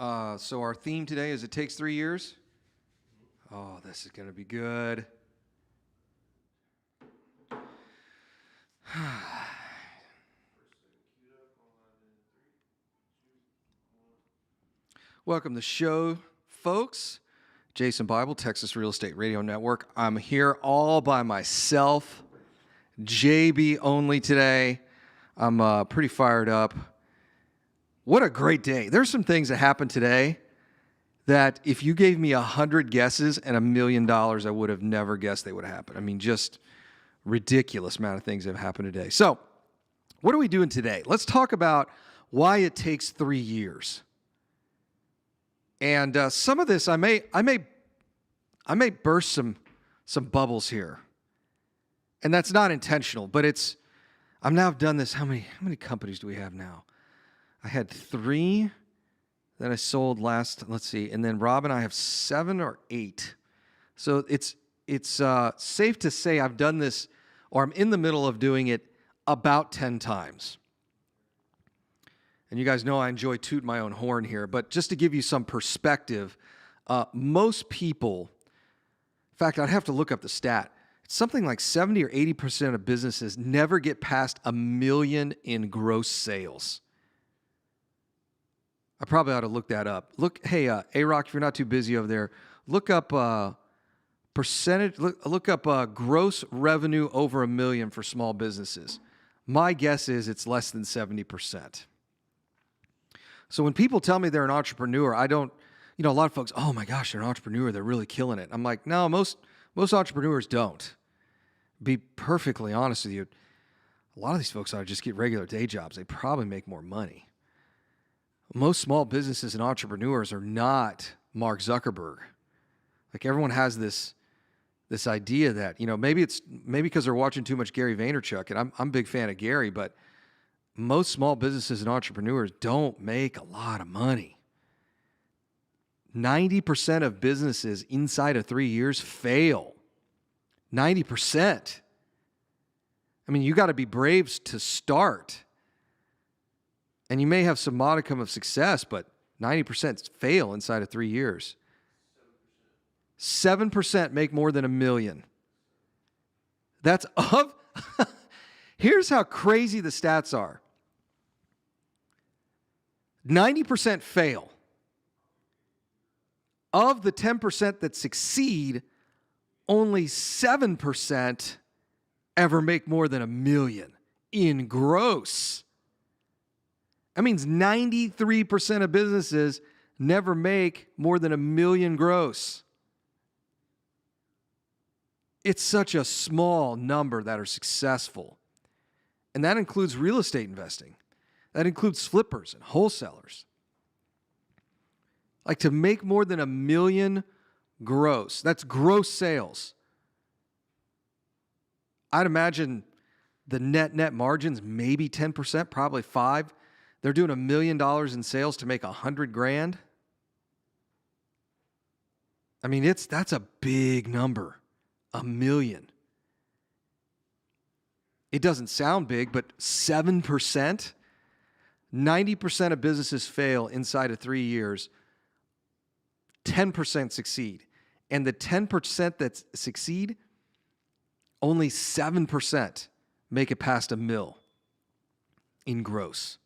So our theme today is It Takes 3 Years. Oh, this is going to be good. Welcome to the show, folks. Jason Bible, Texas Real Estate Radio Network. I'm here all by myself. JB only today. I'm pretty fired up. What a great day. There's some things that happened today that if you gave me 100 guesses and $1 million, I would have never guessed they would happen. I mean, just ridiculous amount of things have happened today. So what are we doing today? Let's talk about why it takes 3 years. And some of this, I may burst some bubbles here. And that's not intentional, but I've now done this. How many companies do we have now? I had 3 that I sold last, let's see, and then Rob and I have 7 or 8. So it's safe to say I've done this, or I'm in the middle of doing it about 10 times. And you guys know I enjoy tooting my own horn here, but just to give you some perspective, most people, in fact, I'd have to look up the stat. It's something like 70 or 80% of businesses never get past $1 million in gross sales. I probably ought to look that up. Hey, A-Rock, if you're not too busy over there, look up percentage. Look up gross revenue over $1 million for small businesses. My guess is it's less than 70%. So when people tell me they're an entrepreneur, I don't, a lot of folks, oh my gosh, they're an entrepreneur, they're really killing it. I'm like, no, most entrepreneurs don't. Be perfectly honest with you, a lot of these folks ought to just get regular day jobs. They probably make more money. Most small businesses and entrepreneurs are not Mark Zuckerberg. Like everyone has this idea that, maybe because they're watching too much Gary Vaynerchuk, and I'm a big fan of Gary, but most small businesses and entrepreneurs don't make a lot of money. 90% of businesses inside of 3 years fail. 90%. I mean, you got to be brave to start. And you may have some modicum of success, but 90% fail inside of 3 years. 7% make more than $1 million. That's of... Here's how crazy the stats are. 90% fail. Of the 10% that succeed, only 7% ever make more than $1 million in gross. That means 93% of businesses never make more than $1 million gross. It's such a small number that are successful. And that includes real estate investing. That includes flippers and wholesalers. Like to make more than $1 million gross, that's gross sales. I'd imagine the net margins, maybe 10%, probably 5%. They're doing $1 million in sales to make $100,000. I mean, that's a big number. $1 million. It doesn't sound big, but 7%, 90% of businesses fail inside of 3 years. 10% succeed. And the 10% that succeed, only 7% make it past $1 million in gross.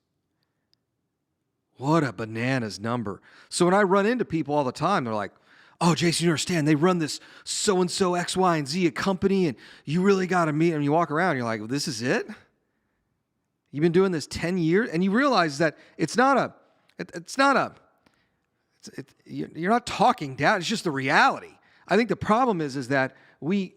What a bananas number. So when I run into people all the time, they're like, oh, Jason, you understand, they run this so-and-so X, Y, and Z, a company, and you really got to meet them. You walk around, and you're like, well, this is it? You've been doing this 10 years? And you realize that you're not talking down. It's just the reality. I think the problem is that we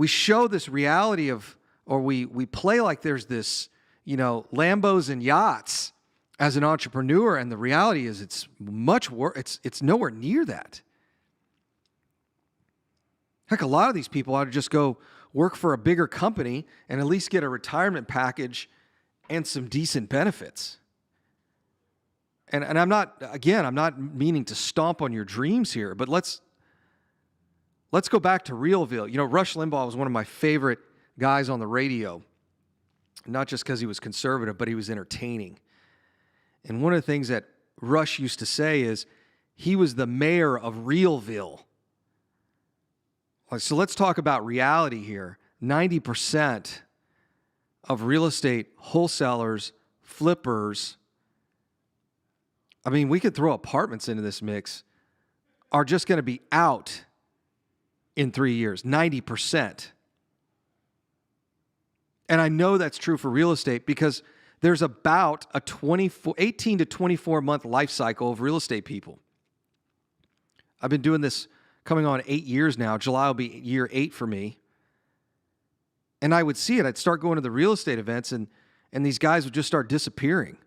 show this reality of, or we play like there's this, Lambos and yachts as an entrepreneur, and the reality is it's much worse. It's nowhere near that. Heck, a lot of these people ought to just go work for a bigger company and at least get a retirement package and some decent benefits. And I'm not meaning to stomp on your dreams here, but let's go back to Realville. Rush Limbaugh was one of my favorite guys on the radio, not just because he was conservative, but he was entertaining. And one of the things that Rush used to say is he was the mayor of Realville. So let's talk about reality here. 90% of real estate wholesalers, flippers, I mean, we could throw apartments into this mix, are just going to be out in 3 years, 90%. And I know that's true for real estate because there's about a 18 to 24 month life cycle of real estate people. I've been doing this coming on 8 years now. July will be year 8 for me. And I would see it. I'd start going to the real estate events and these guys would just start disappearing.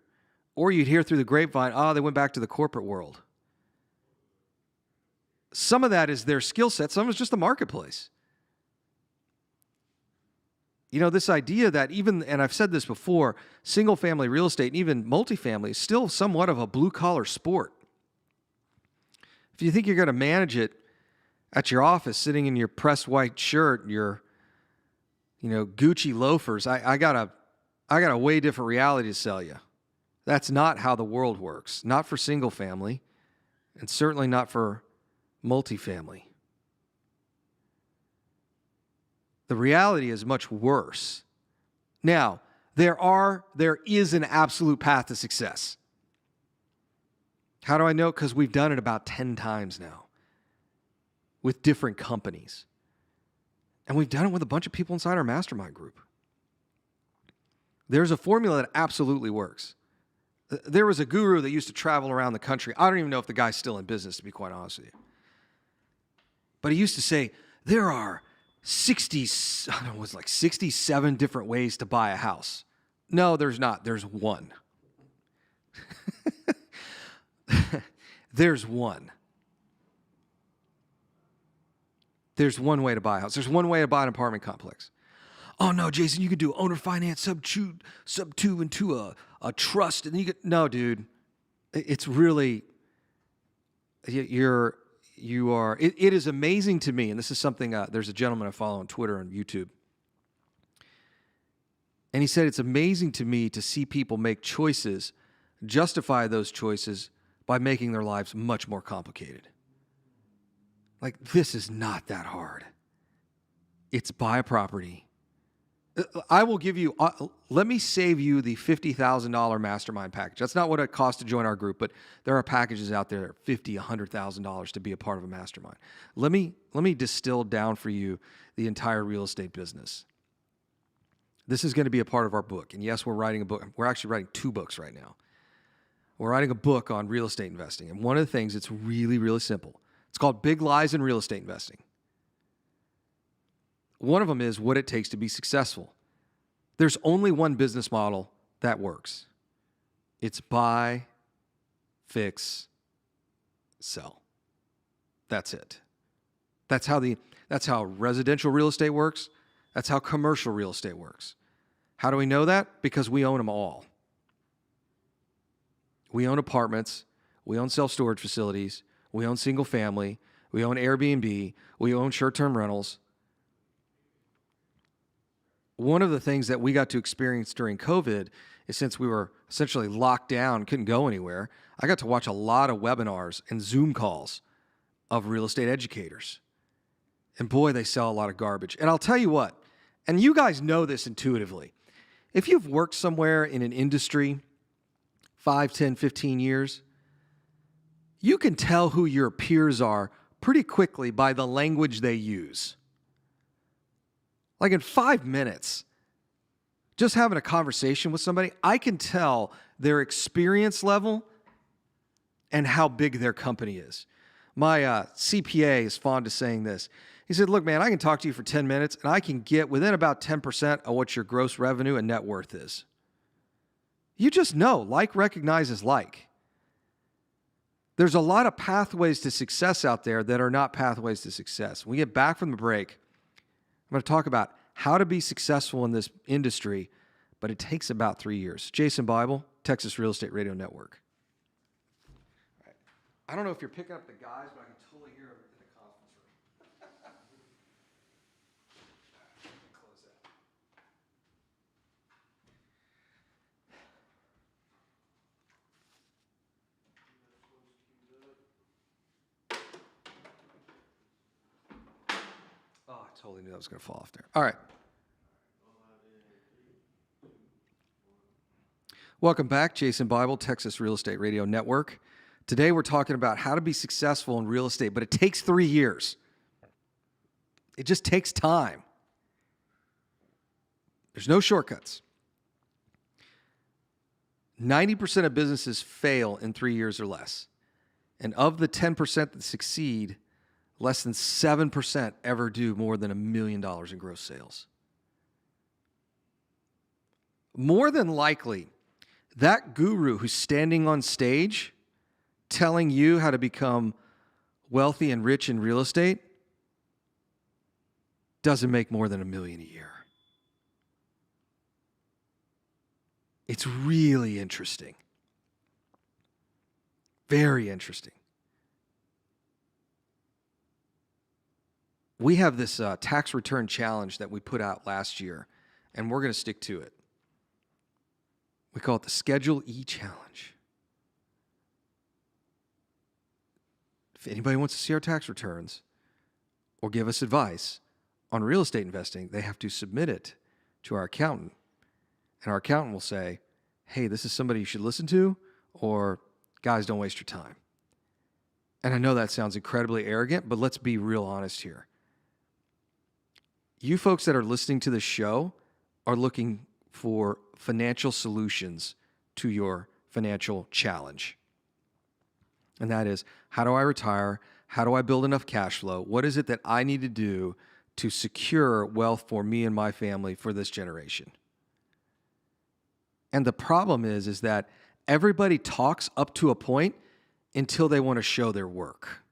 Or you'd hear through the grapevine, oh, they went back to the corporate world. Some of that is their skill set. Some of it's just the marketplace. You know, this idea that even, and I've said this before, single-family real estate and even multifamily is still somewhat of a blue-collar sport. If you think you're going to manage it at your office, sitting in your pressed white shirt, your, Gucci loafers, I got a way different reality to sell you. That's not how the world works. Not for single-family, and certainly not for multifamily. The reality is much worse. Now, there is an absolute path to success. How do I know? Because we've done it about 10 times now with different companies. And we've done it with a bunch of people inside our mastermind group. There's a formula that absolutely works. There was a guru that used to travel around the country. I don't even know if the guy's still in business, to be quite honest with you. But he used to say, there are 67 different ways to buy a house. No, there's not. There's one. There's one. There's one way to buy a house. There's one way to buy an apartment complex. Oh no, Jason, you could do owner finance sub two into a trust, and you could no, dude. It's really you are. It is amazing to me, and this is something. There's a gentleman I follow on Twitter and YouTube, and he said it's amazing to me to see people make choices, justify those choices by making their lives much more complicated. Like, this is not that hard. It's buy a property. I will give you, let me save you the $50,000 mastermind package. That's not what it costs to join our group, but there are packages out there at $50,000, $100,000 to be a part of a mastermind. Let me distill down for you the entire real estate business. This is going to be a part of our book. And yes, we're writing a book. We're actually writing 2 books right now. We're writing a book on real estate investing. And one of the things, it's really, really simple. It's called Big Lies in Real Estate Investing. One of them is what it takes to be successful. There's only one business model that works. It's buy, fix, sell. That's it. That's how residential real estate works. That's how commercial real estate works. How do we know that? Because we own them all. We own apartments. We own self-storage facilities. We own single family. We own Airbnb. We own short-term rentals. One of the things that we got to experience during COVID is, since we were essentially locked down, couldn't go anywhere, I got to watch a lot of webinars and Zoom calls of real estate educators. And boy, they sell a lot of garbage. And I'll tell you what, and you guys know this intuitively, if you've worked somewhere in an industry 5, 10, 15 years, you can tell who your peers are pretty quickly by the language they use. Like in 5 minutes, just having a conversation with somebody, I can tell their experience level and how big their company is. My CPA is fond of saying this. He said, look, man, I can talk to you for 10 minutes and I can get within about 10% of what your gross revenue and net worth is. You just know, like recognizes like. There's a lot of pathways to success out there that are not pathways to success. When we get back from the break, I'm going to talk about how to be successful in this industry, but it takes about 3 years. Jason Bible, Texas Real Estate Radio Network. All right. I don't know if you're picking up the guys, but I can totally hear them in the conference room. Close that. Totally knew that was going to fall off there. All right. Welcome back, Jason Bible, Texas Real Estate Radio Network. Today we're talking about how to be successful in real estate, but it takes 3 years. It just takes time. There's no shortcuts. 90% of businesses fail in 3 years or less. And of the 10% that succeed, less than 7% ever do more than $1 million in gross sales. More than likely, that guru who's standing on stage telling you how to become wealthy and rich in real estate doesn't make more than $1 million a year. It's really interesting. Very interesting. We have this tax return challenge that we put out last year, and we're going to stick to it. We call it the Schedule E Challenge. If anybody wants to see our tax returns or give us advice on real estate investing, they have to submit it to our accountant. And our accountant will say, hey, this is somebody you should listen to, or guys, don't waste your time. And I know that sounds incredibly arrogant, but let's be real honest here. You folks that are listening to this show are looking for financial solutions to your financial challenge. And that is, how do I retire? How do I build enough cash flow? What is it that I need to do to secure wealth for me and my family for this generation? And the problem is that everybody talks up to a point until they want to show their work.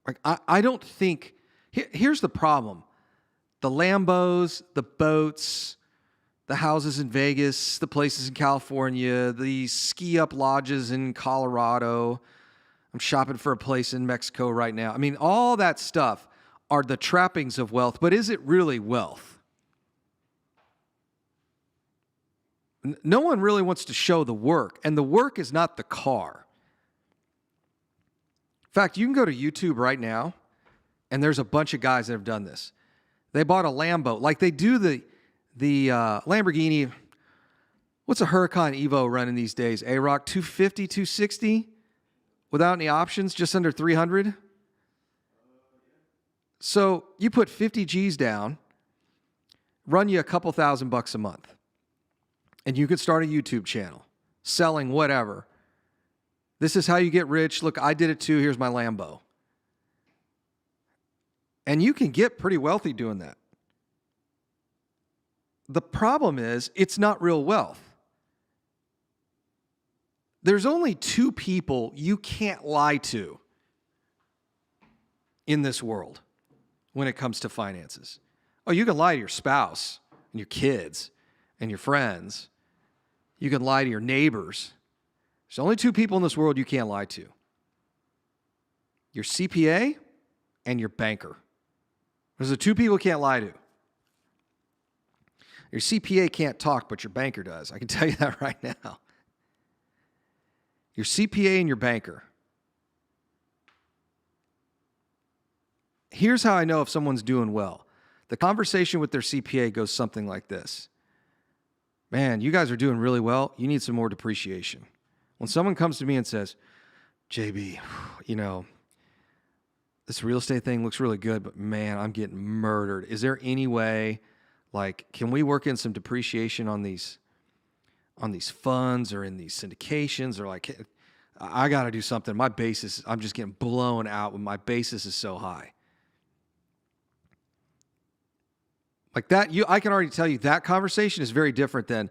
Like, I don't think, here's the problem. The Lambos, the boats, the houses in Vegas, the places in California, the ski up lodges in Colorado. I'm shopping for a place in Mexico right now. I mean, all that stuff are the trappings of wealth, but is it really wealth? No one really wants to show the work, and the work is not the car. In fact, you can go to YouTube right now, and there's a bunch of guys that have done this. They bought a Lambo, like they do the Lamborghini. What's a Huracan Evo running these days? A-Rock 250, 260, without any options, just under 300. So you put 50 G's down, run you a couple $1,000 a month. And you could start a YouTube channel, selling whatever. This is how you get rich. Look, I did it too. Here's my Lambo. And you can get pretty wealthy doing that. The problem is, it's not real wealth. There's only two people you can't lie to in this world when it comes to finances. Oh, you can lie to your spouse and your kids and your friends. You can lie to your neighbors. There's only two people in this world you can't lie to. Your CPA and your banker. Those are the two people you can't lie to. Your CPA can't talk, but your banker does. I can tell you that right now. Your CPA and your banker. Here's how I know if someone's doing well. The conversation with their CPA goes something like this. Man, you guys are doing really well. You need some more depreciation. When someone comes to me and says, JB, you know, this real estate thing looks really good, but man, I'm getting murdered. Is there any way, like, can we work in some depreciation on these funds or in these syndications? Or like, I got to do something. My basis, I'm just getting blown out when my basis is so high. Like that, I can already tell you that conversation is very different than,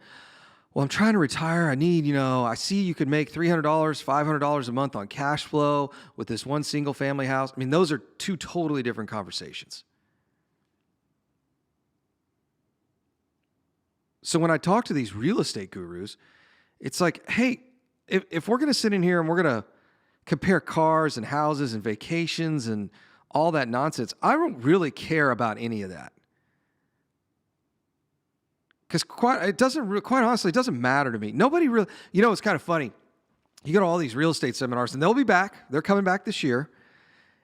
well, I'm trying to retire. I need, I see you could make $300, $500 a month on cash flow with this one single family house. I mean, those are two totally different conversations. So when I talk to these real estate gurus, it's like, hey, if we're going to sit in here and we're going to compare cars and houses and vacations and all that nonsense, I don't really care about any of that. Because quite honestly, it doesn't matter to me. Nobody really, it's kind of funny. You go to all these real estate seminars, and they'll be back. They're coming back this year.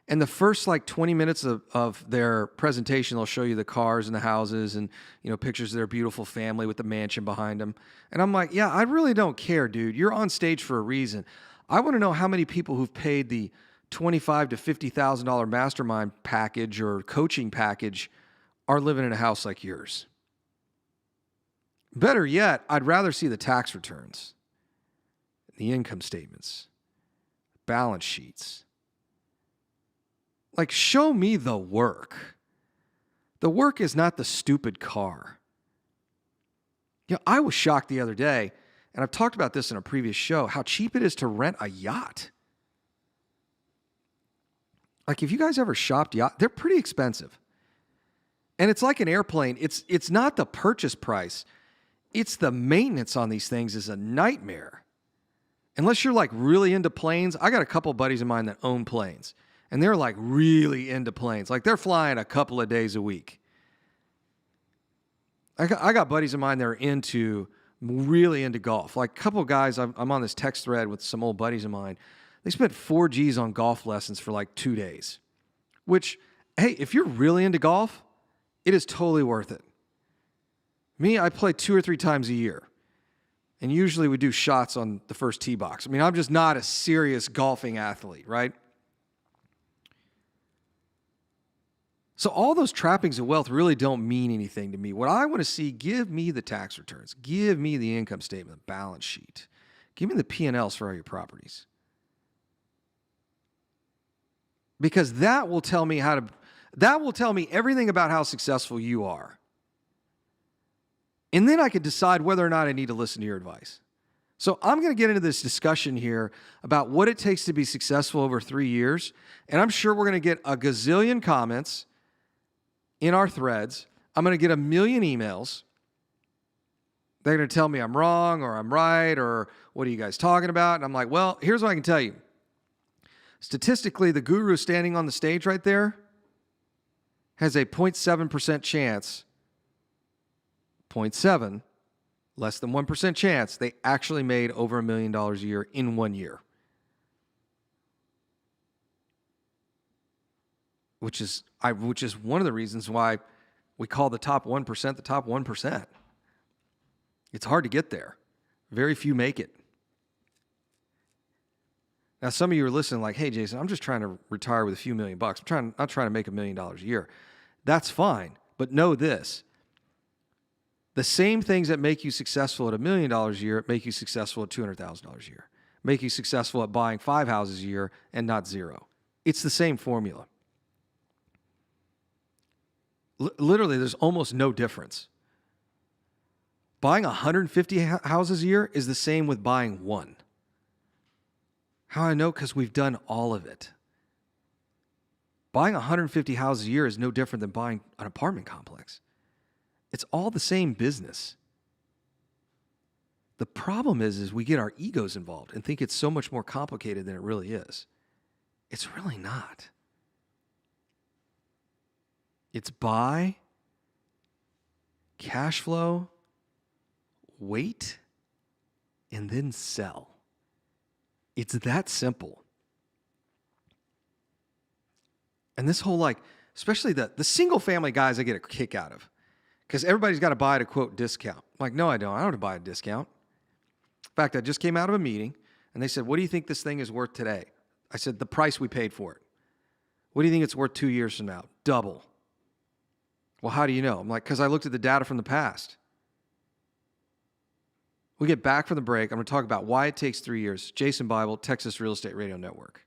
And the first like 20 minutes of their presentation, they'll show you the cars and the houses and, pictures of their beautiful family with the mansion behind them. And I'm like, yeah, I really don't care, dude. You're on stage for a reason. I want to know how many people who've paid the $25,000 to $50,000 mastermind package or coaching package are living in a house like yours. Better yet, I'd rather see the tax returns, the income statements, balance sheets. Like, show me the work. The work is not the stupid car. I was shocked the other day, and I've talked about this in a previous show, how cheap it is to rent a yacht. Like, if you guys ever shopped yacht, they're pretty expensive. And it's like an airplane. It's not the purchase price. It's the maintenance on these things is a nightmare. Unless you're like really into planes. I got a couple buddies of mine that own planes. And they're like really into planes. Like they're flying a couple of days a week. I got buddies of mine that are really into golf. Like a couple of guys, I'm on this text thread with some old buddies of mine. They spent 4 G's on golf lessons for like 2 days. Which, hey, if you're really into golf, it is totally worth it. Me, I play 2 or 3 times a year. And usually we do shots on the first tee box. I mean, I'm just not a serious golfing athlete, right? So all those trappings of wealth really don't mean anything to me. What I want to see, give me the tax returns. Give me the income statement, the balance sheet. Give me the P&Ls for all your properties. Because that will tell me everything about how successful you are. And then I could decide whether or not I need to listen to your advice. So I'm going to get into this discussion here about what it takes to be successful over 3 years. And I'm sure we're going to get a gazillion comments in our threads. I'm going to get a million emails. They're going to tell me I'm wrong or I'm right or what are you guys talking about? And I'm like, well, here's what I can tell you. Statistically, the guru standing on the stage right there has a 0.7% chance, 0.7, less than 1% chance they actually made over $1 million a year in 1 year. Which is one of the reasons why we call the top 1% the top 1%. It's hard to get there. Very few make it. Now, some of you are listening like, hey, Jason, I'm just trying to retire with a few $1 million. I'm not trying to make $1 million a year. That's fine. But know this. The same things that make you successful at $1 million a year make you successful at $200,000 a year. Make you successful at buying 5 houses a year and not 0. It's the same formula. Literally, there's almost no difference. Buying 150 houses a year is the same with buying 1. How I know? Because we've done all of it. Buying 150 houses a year is no different than buying an apartment complex. It's all the same business. The problem is we get our egos involved and think it's so much more complicated than it really is. It's really not. It's buy, cash flow, wait, and then sell. It's that simple. And this whole especially the single family guys I get a kick out of. Because everybody's got to buy at a quote discount. I'm like, no, I don't. I don't have to buy a discount. In fact, I just came out of a meeting and they said, what do you think this thing is worth today? I said, the price we paid for it. What do you think it's worth 2 years from now? Double. Well, how do you know? I'm like, because I looked at the data from the past. We get back from the break. I'm going to talk about why it takes 3 years. Jason Bible, Texas Real Estate Radio Network.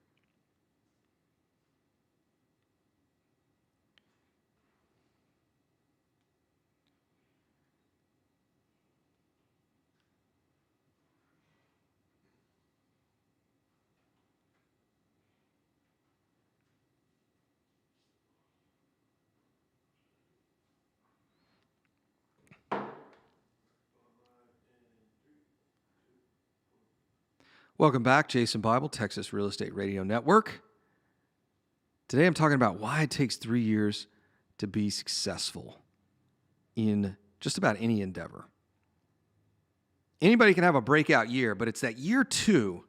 Welcome back, Jason Bible, Texas Real Estate Radio Network. Today I'm talking about why it takes 3 years to be successful in just about any endeavor. Anybody can have a breakout year, but it's that year 2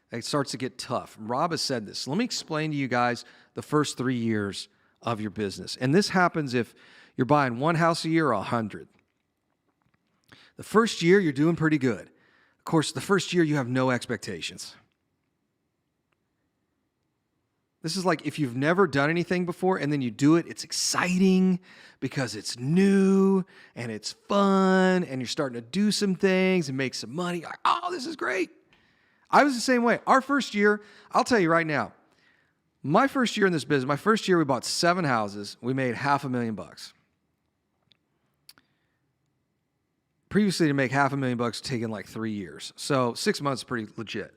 that starts to get tough. Rob has said this. Let me explain to you guys the first 3 years of your business. And this happens if you're buying one house a year or 100. The first year, you're doing pretty good. Of course, the first year, you have no expectations. This is like if you've never done anything before and then you do it, it's exciting because it's new and it's fun and you're starting to do some things and make some money. Like, oh, this is great. I was the same way. Our first year, I'll tell you right now, my first year in this business, my first year we bought 7 houses. We made $500,000. Previously, to make $500,000 taken like 3 years. So 6 months is pretty legit.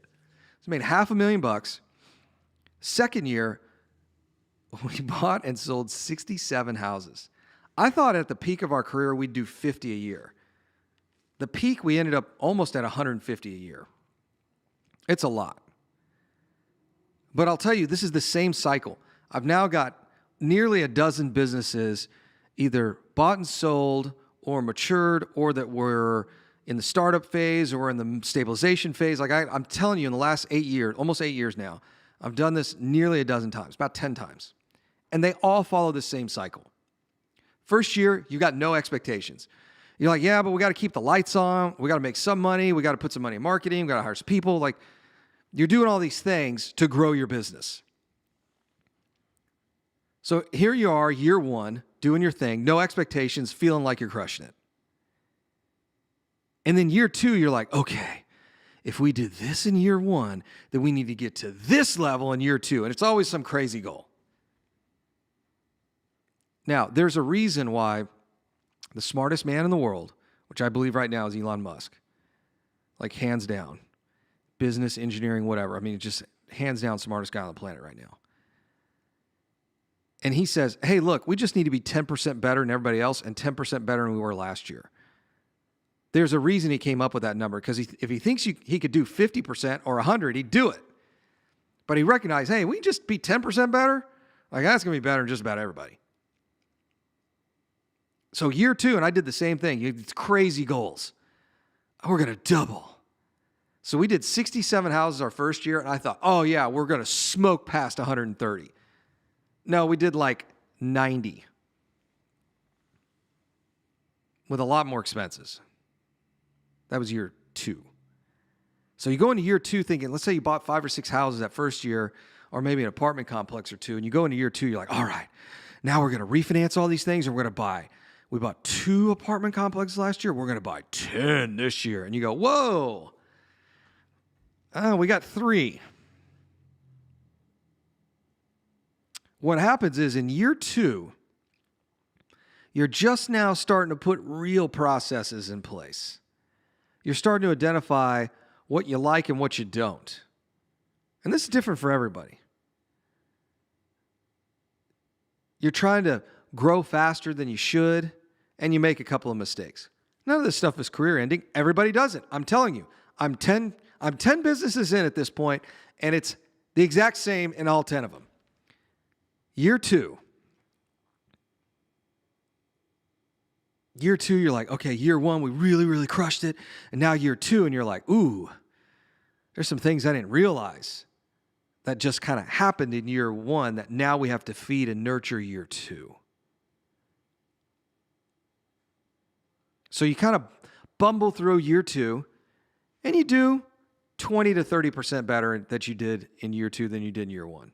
So made $500,000. Second year, we bought and sold 67 houses. I thought at the peak of our career, we'd do 50 a year. The peak, we ended up almost at 150 a year. It's a lot. But I'll tell you, this is the same cycle. I've now got nearly a dozen businesses either bought and sold or matured or that were in the startup phase or in the stabilization phase. Like I'm telling you, in the last 8 years, almost 8 years now, I've done this nearly a dozen times, about 10 times. And they all follow the same cycle. First year, you got no expectations. You're like, yeah, but we got to keep the lights on. We got to make some money. We got to put some money in marketing. We got to hire some people. Like, you're doing all these things to grow your business. So here you are, year one, doing your thing, no expectations, feeling like you're crushing it. And then year two, you're like, okay, if we did this in year one, then we need to get to this level in year two. And it's always some crazy goal. Now, there's a reason why the smartest man in the world, which I believe right now is Elon Musk, like hands down, business, engineering, whatever. I mean, just hands down smartest guy on the planet right now. And he says, hey, look, we just need to be 10% better than everybody else and 10% better than we were last year. There's a reason he came up with that number, because if he thinks he could do 50% or 100, he'd do it. But he recognized, hey, we just be 10% better? Like, that's going to be better than just about everybody. So year two, and I did the same thing. It's crazy goals. We're going to double. So we did 67 houses our first year, and I thought, oh, yeah, we're going to smoke past 130. No, we did like 90 with a lot more expenses. That was year two. So you go into year two thinking, let's say you bought 5 or 6 houses that first year, or maybe an apartment complex or two, and you go into year two, you're like, all right, now we're going to refinance all these things, and we're going to buy. We bought 2 apartment complexes last year. We're going to buy 10 this year. And you go, whoa, we got 3. What happens is in year two, you're just now starting to put real processes in place. You're starting to identify what you like and what you don't. And this is different for everybody. You're trying to grow faster than you should, and you make a couple of mistakes. None of this stuff is career ending. Everybody does it. I'm telling you. I'm 10 businesses in at this point, and it's the exact same in all 10 of them. Year two, you're like, okay, year one, we really, really crushed it. And now year two, and you're like, ooh, there's some things I didn't realize that just kind of happened in year one that now we have to feed and nurture year two. So you kind of bumble through year two, and you do 20 to 30% better that you did in year two than you did in year one.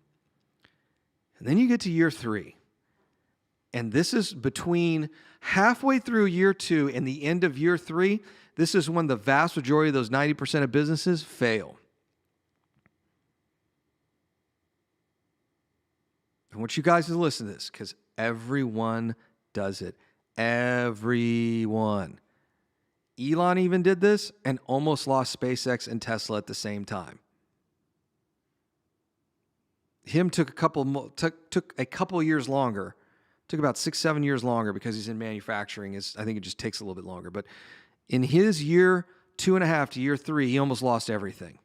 And then you get to year three. And this is between halfway through year two and the end of year three. This is when the vast majority of those 90% of businesses fail. I want you guys to listen to this, because everyone does it. Everyone. Elon even did this and almost lost SpaceX and Tesla at the same time. Him took a couple years longer. Took about 6-7 years longer because he's in manufacturing. I think it just takes a little bit longer. But in his year 2.5 to year 3, he almost lost everything.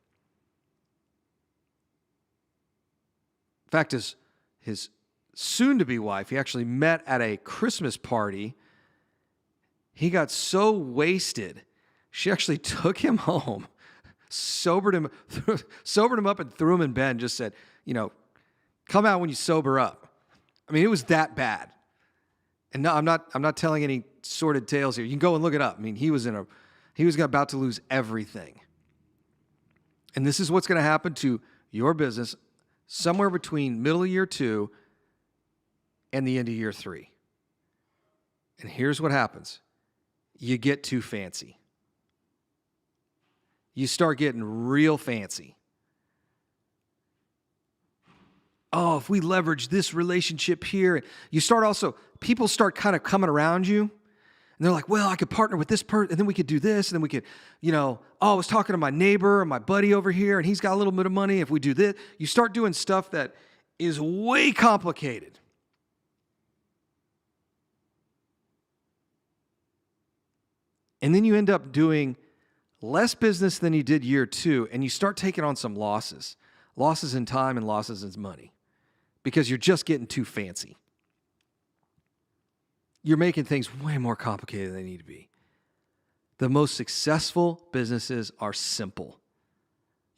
In fact, his soon-to-be wife, he actually met at a Christmas party. He got so wasted, she actually took him home, sobered him up and threw him in bed and just said, Come out when you sober up. I mean, it was that bad. And no, I'm not telling any sordid tales here. You can go and look it up. I mean, he was about to lose everything. And this is what's going to happen to your business somewhere between middle of year 2 and the end of year 3. And here's what happens. You get too fancy. You start getting real fancy. Oh, if we leverage this relationship here, people start kind of coming around you. And they're like, well, I could partner with this person, and then we could do this, and then we could, I was talking to my neighbor or my buddy over here, and he's got a little bit of money. If we do this, you start doing stuff that is way complicated. And then you end up doing less business than you did year 2, and you start taking on some losses in time and losses in money, because you're just getting too fancy. You're making things way more complicated than they need to be. The most successful businesses are simple.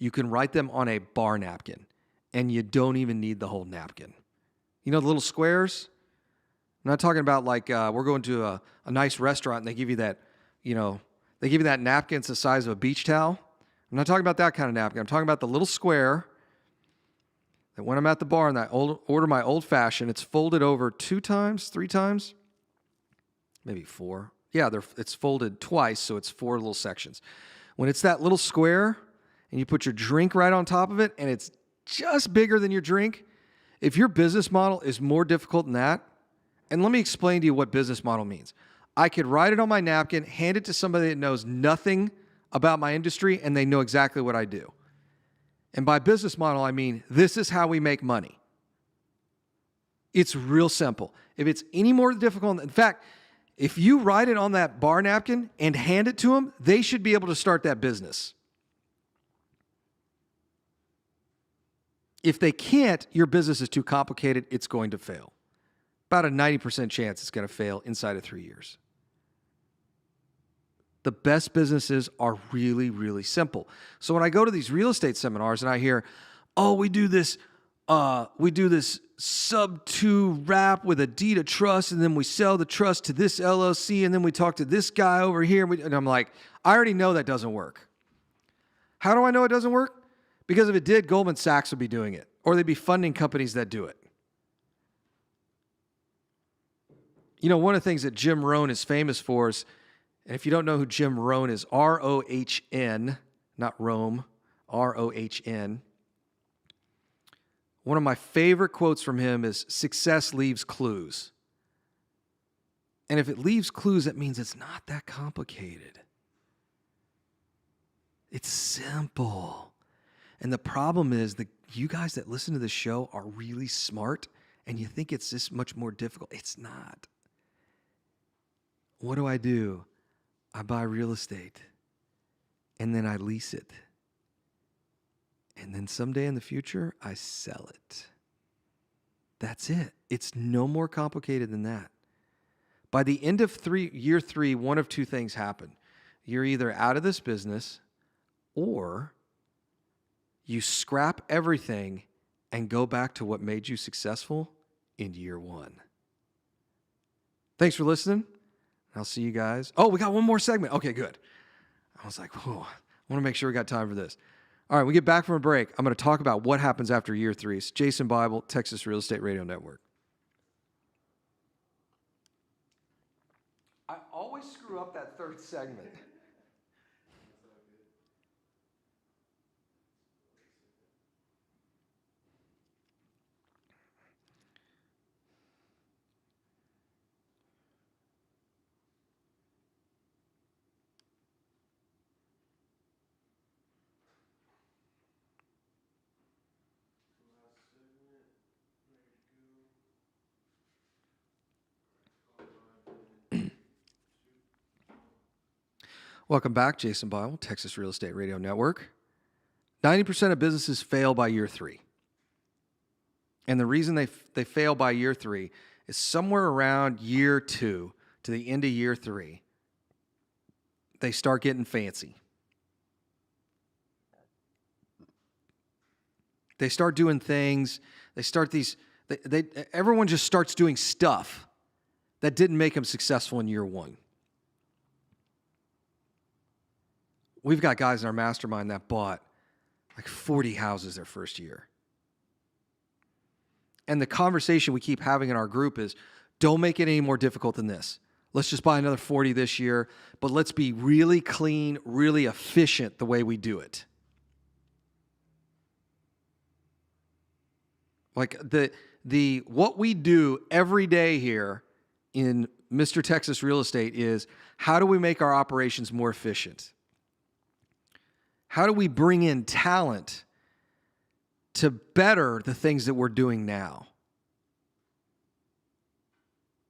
You can write them on a bar napkin, and you don't even need the whole napkin. You know the little squares? I'm not talking about like we're going to a nice restaurant and they give you that, they give you that napkin. It's the size of a beach towel. I'm not talking about that kind of napkin. I'm talking about the little square that when I'm at the bar and I order my old fashioned, it's folded over 2 times, 3 times. Maybe 4. Yeah, it's folded twice, so it's 4 little sections. When it's that little square and you put your drink right on top of it and it's just bigger than your drink, if your business model is more difficult than that, and let me explain to you what business model means. I could write it on my napkin, hand it to somebody that knows nothing about my industry, and they know exactly what I do. And by business model, I mean, this is how we make money. It's real simple. If it's any more difficult, in fact, if you write it on that bar napkin and hand it to them, they should be able to start that business. If they can't, your business is too complicated, it's going to fail. About a 90% chance it's going to fail inside of 3 years. The best businesses are really, really simple. So when I go to these real estate seminars and I hear, oh, we do this sub 2 wrap with a deed of trust, and then we sell the trust to this LLC, and then we talk to this guy over here, and I'm like, I already know that doesn't work. How do I know it doesn't work? Because if it did, Goldman Sachs would be doing it, or they'd be funding companies that do it. One of the things that Jim Rohn is famous for is, and if you don't know who Jim Rohn is, R-O-H-N, not Rome, R-O-H-N. One of my favorite quotes from him is, success leaves clues. And if it leaves clues, that means it's not that complicated. It's simple. And the problem is that you guys that listen to this show are really smart, and you think it's this much more difficult. It's not. What do? I buy real estate, and then I lease it. And then someday in the future, I sell it. That's it. It's no more complicated than that. By the end of year 3, one of 2 things happen. You're either out of this business, or you scrap everything and go back to what made you successful in year 1. Thanks for listening. I'll see you guys. Oh, we got one more segment. Okay, good. I was like, whoa, I want to make sure we got time for this. All right, we get back from a break. I'm going to talk about what happens after year 3. It's Jason Bible, Texas Real Estate Radio Network. I always screw up that 3rd segment. Welcome back, Jason Bible, Texas Real Estate Radio Network. 90% of businesses fail by year 3. And the reason they fail by year 3 is somewhere around year 2 to the end of year 3, they start getting fancy. They start doing things. They start these. Everyone just starts doing stuff that didn't make them successful in year one. We've got guys in our mastermind that bought like 40 houses their first year. And the conversation we keep having in our group is, don't make it any more difficult than this. Let's just buy another 40 this year, but let's be really clean, really efficient the way we do it. Like what we do every day here in Mr. Texas Real Estate is, how do we make our operations more efficient? How do we bring in talent to better the things that we're doing now?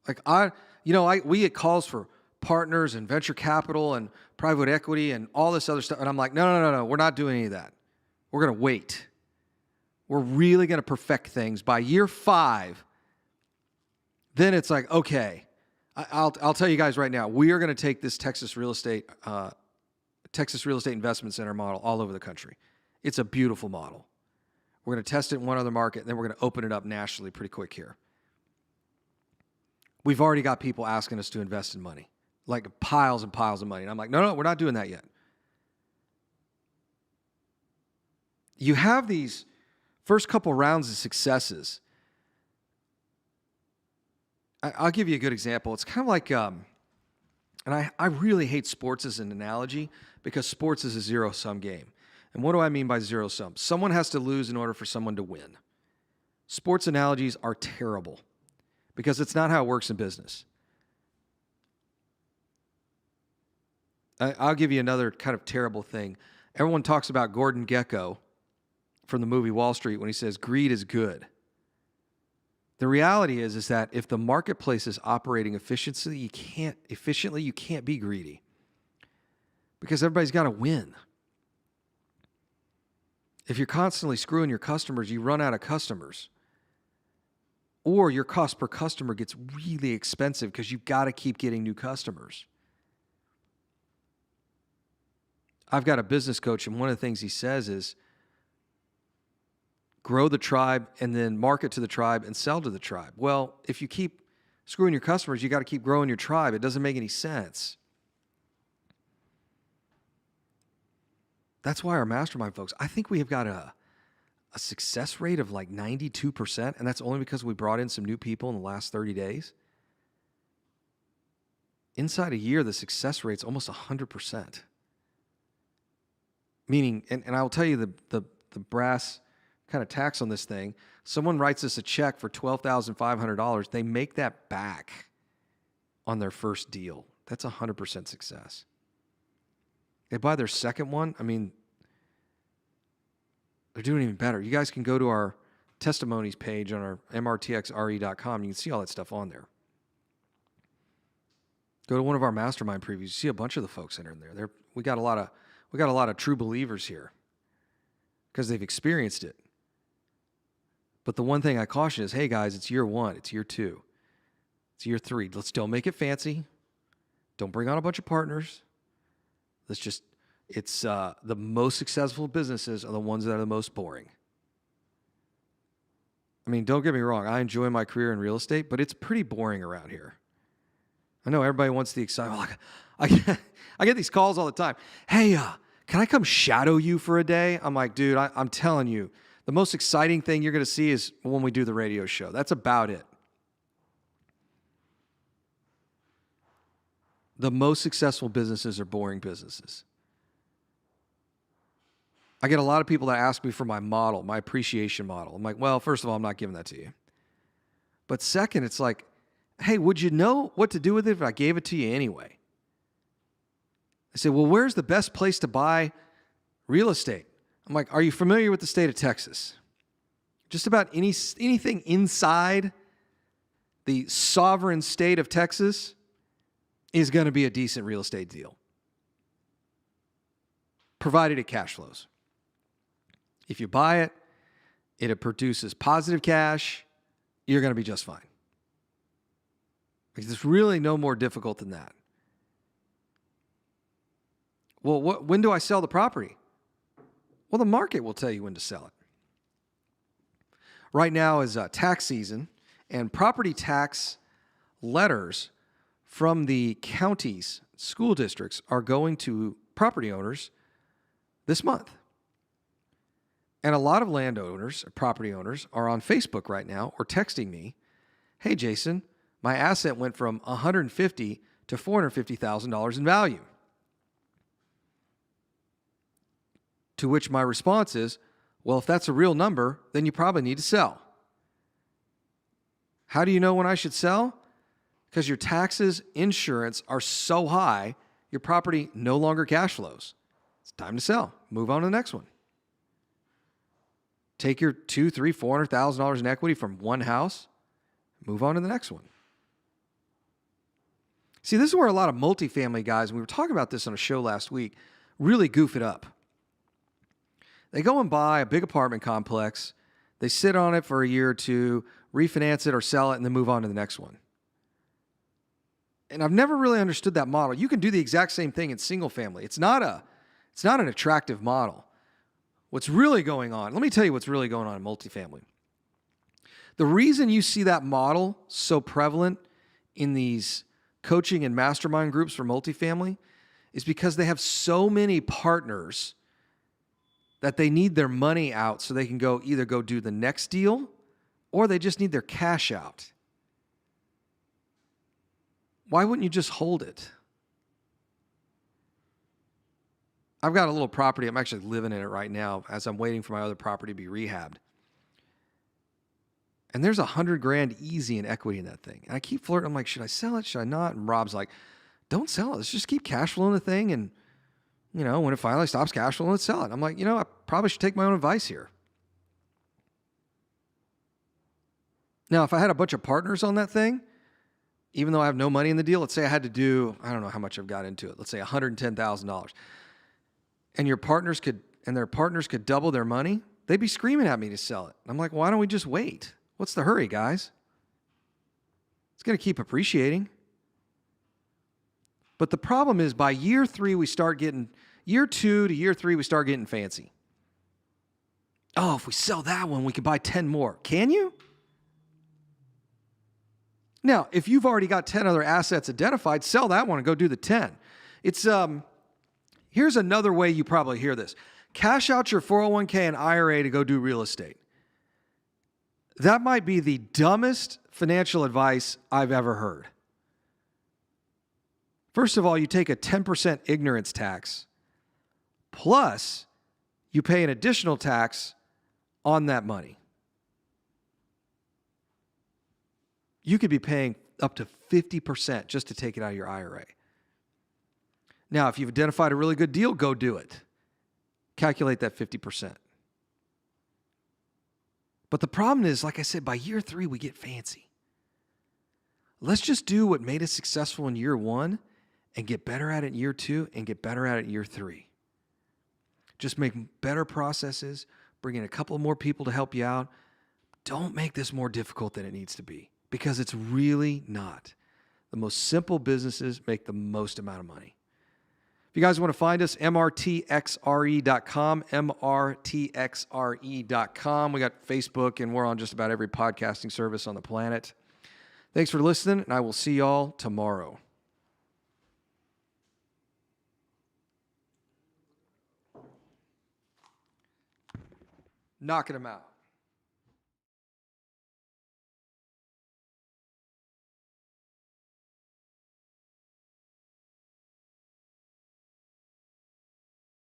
Like we get calls for partners and venture capital and private equity and all this other stuff. And I'm like, no, we're not doing any of that. We're going to wait. We're really going to perfect things by year 5. Then it's like, okay, I'll tell you guys right now, we are going to take this Texas Real Estate Investment Center model all over the country. It's a beautiful model. We're going to test it in one other market, and then we're going to open it up nationally pretty quick here. We've already got people asking us to invest in money, like piles and piles of money. And I'm like, no, we're not doing that yet. You have these first couple rounds of successes. I'll give you a good example. It's kind of like, and I really hate sports as an analogy, because sports is a zero-sum game. And what do I mean by zero-sum? Someone has to lose in order for someone to win. Sports analogies are terrible because it's not how it works in business. I'll give you another kind of terrible thing. Everyone talks about Gordon Gekko from the movie Wall Street when he says greed is good. The reality is that if the marketplace is operating efficiently, you can't be greedy, because everybody's got to win. If you're constantly screwing your customers, you run out of customers. Or your cost per customer gets really expensive because you've got to keep getting new customers. I've got a business coach, and one of the things he says is, grow the tribe and then market to the tribe and sell to the tribe. Well, if you keep screwing your customers, you got to keep growing your tribe. It doesn't make any sense. That's why our mastermind folks, I think we have got a success rate of like 92%, and that's only because we brought in some new people in the last 30 days. Inside a year, the success rate's almost 100%. Meaning, and I'll tell you the brass kind of tax on this thing. Someone writes us a check for $12,500. They make that back on their first deal. That's 100% success. They buy their second one. I mean, they're doing even better. You guys can go to our testimonies page on our mrtxre.com. You can see all that stuff on there. Go to one of our mastermind previews. You see a bunch of the folks that are in there. We got a lot of true believers here because they've experienced it. But the one thing I caution is, hey guys, it's year 1, it's year 2, it's year 3. Let's don't make it fancy. Don't bring on a bunch of partners. It's the most successful businesses are the ones that are the most boring. I mean, don't get me wrong. I enjoy my career in real estate, but it's pretty boring around here. I know everybody wants the excitement. I get these calls all the time. Hey, can I come shadow you for a day? I'm like, dude, I'm telling you, the most exciting thing you're going to see is when we do the radio show. That's about it. The most successful businesses are boring businesses. I get a lot of people that ask me for my model, my appreciation model. I'm like, well, first of all, I'm not giving that to you. But second, it's like, hey, would you know what to do with it if I gave it to you anyway? I say, well, where's the best place to buy real estate? I'm like, are you familiar with the state of Texas? Just about anything inside the sovereign state of Texas is going to be a decent real estate deal, provided it cash flows. If you buy it, it produces positive cash, you're going to be just fine. It's really no more difficult than that. Well, when do I sell the property? Well, the market will tell you when to sell it. Right now is tax season, and property tax letters from the counties, school districts are going to property owners this month. And a lot of landowners, property owners, are on Facebook right now or texting me, "Hey, Jason, my asset went from $150,000 to $450,000 in value." To which my response is, "Well, if that's a real number, then you probably need to sell." How do you know when I should sell? Because your taxes, insurance are so high, your property no longer cash flows. It's time to sell. Move on to the next one. Take your $200,000, $300,000, $400,000 in equity from one house, move on to the next one. See, this is where a lot of multifamily guys, and we were talking about this on a show last week, really goof it up. They go and buy a big apartment complex, they sit on it for a year or two, refinance it or sell it, and then move on to the next one. And I've never really understood that model. You can do the exact same thing in single family. It's not an attractive model. What's really going on, let me tell you what's really going on in multifamily. The reason you see that model so prevalent in these coaching and mastermind groups for multifamily is because they have so many partners that they need their money out so they can either go do the next deal or they just need their cash out. Why wouldn't you just hold it? I've got a little property. I'm actually living in it right now as I'm waiting for my other property to be rehabbed. And there's $100,000 easy in equity in that thing. And I keep flirting. I'm like, should I sell it? Should I not? And Rob's like, don't sell it. Let's just keep cash flowing the thing. And, when it finally stops cash flowing, let's sell it. I'm like, I probably should take my own advice here. Now, if I had a bunch of partners on that thing, even though I have no money in the deal, let's say I had to do, I don't know how much I've got into it. Let's say $110,000. And their partners could double their money, they'd be screaming at me to sell it. I'm like, why don't we just wait? What's the hurry, guys? It's going to keep appreciating. But the problem is by year 2 to year 3, we start getting fancy. Oh, if we sell that one, we can buy 10 more. Can you? Now, if you've already got 10 other assets identified, sell that one and go do the 10. Here's another way you probably hear this. Cash out your 401k and IRA to go do real estate. That might be the dumbest financial advice I've ever heard. First of all, you take a 10% ignorance tax, plus you pay an additional tax on that money. You could be paying up to 50% just to take it out of your IRA. Now, if you've identified a really good deal, go do it. Calculate that 50%. But the problem is, like I said, by year 3, we get fancy. Let's just do what made us successful in year 1 and get better at it in year 2 and get better at it in year 3. Just make better processes, bring in a couple more people to help you out. Don't make this more difficult than it needs to be, because it's really not. The most simple businesses make the most amount of money. If you guys want to find us, mrtxre.com, mrtxre.com. We got Facebook, and we're on just about every podcasting service on the planet. Thanks for listening, and I will see y'all tomorrow. Knocking them out.